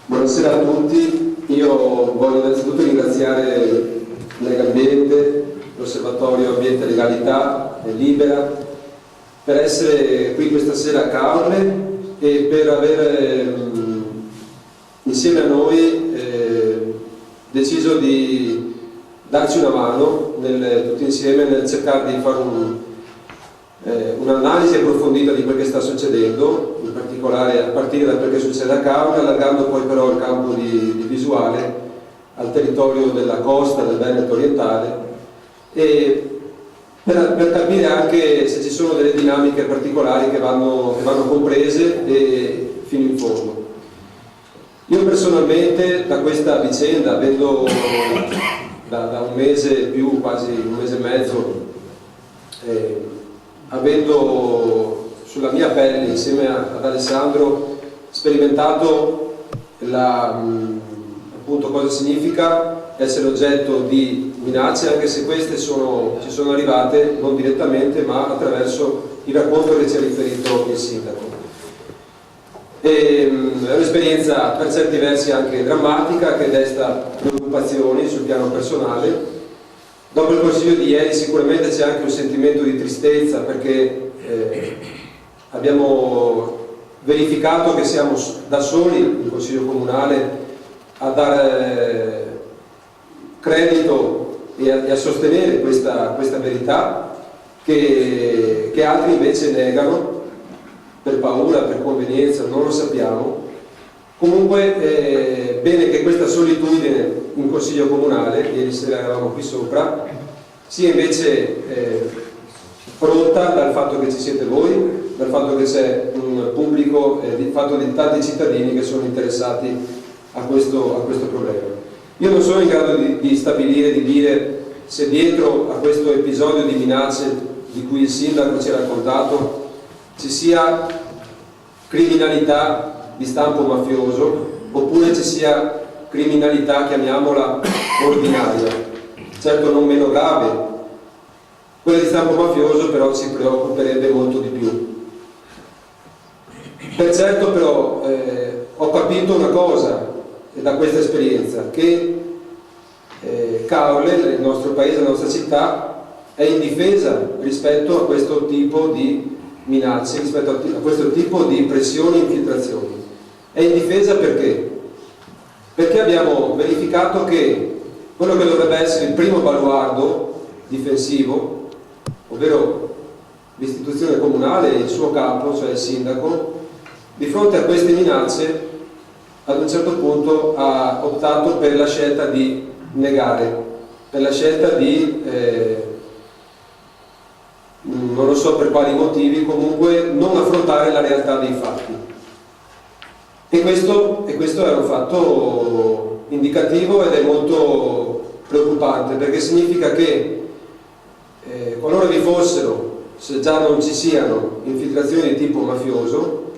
Buonasera a tutti, io voglio innanzitutto ringraziare Legambiente, l'Osservatorio Ambiente e Legalità e Libera per essere qui questa sera a Caorle e per aver insieme a noi deciso di darci una mano tutti insieme nel cercare di fare un'analisi approfondita di quel che sta succedendo, in particolare a partire da quel che succede a Caorle, allargando poi però il campo di visuale al territorio della costa, del Veneto orientale, e per capire anche se ci sono delle dinamiche particolari che vanno comprese e fino in fondo. Io personalmente da questa vicenda, avendo da un mese più, quasi un mese e mezzo, avendo sulla mia pelle insieme ad Alessandro sperimentato appunto cosa significa essere oggetto di minacce, anche se queste ci sono arrivate non direttamente ma attraverso il racconto che ci ha riferito il sindaco. È un'esperienza per certi versi anche drammatica, che desta preoccupazioni sul piano personale. Dopo il consiglio di ieri sicuramente c'è anche un sentimento di tristezza, perché abbiamo verificato che siamo da soli, il consiglio comunale, a dare credito e a sostenere questa verità che altri invece negano per paura, per convenienza, non lo sappiamo. Comunque è bene che questa solitudine in consiglio comunale, ieri sera eravamo qui sopra, sia invece pronta dal fatto che ci siete voi, dal fatto che c'è un pubblico, dal fatto di tanti cittadini che sono interessati a questo problema. Io non sono in grado di stabilire, di dire se dietro a questo episodio di minacce di cui il sindaco ci ha raccontato ci sia criminalità di stampo mafioso oppure ci sia criminalità, chiamiamola, ordinaria, certo non meno grave. Quella di stampo mafioso però ci preoccuperebbe molto di più. Per certo però ho capito una cosa da questa esperienza, che Caorle, il nostro paese, la nostra città, è indifesa rispetto a questo tipo di minacce, rispetto a questo tipo di pressioni e infiltrazioni. È indifesa perché? Perché abbiamo verificato che quello che dovrebbe essere il primo baluardo difensivo, ovvero l'istituzione comunale e il suo capo, cioè il sindaco, di fronte a queste minacce ad un certo punto ha optato per la scelta di negare, per la scelta di non lo so per quali motivi, comunque non affrontare la realtà dei fatti. E questo è un fatto indicativo ed è molto preoccupante, perché significa che qualora vi fossero, se già non ci siano, infiltrazioni di tipo mafioso,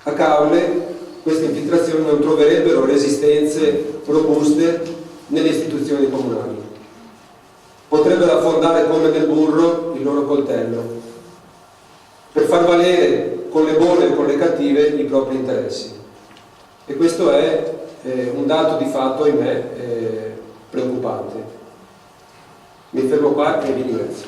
a Caorle queste infiltrazioni non troverebbero resistenze robuste nelle istituzioni comunali. Potrebbero affondare come nel burro il loro coltello per far valere con le buone e con le cattive i propri interessi. E questo è un dato di fatto, ahimè, preoccupante. Mi fermo qua e vi ringrazio.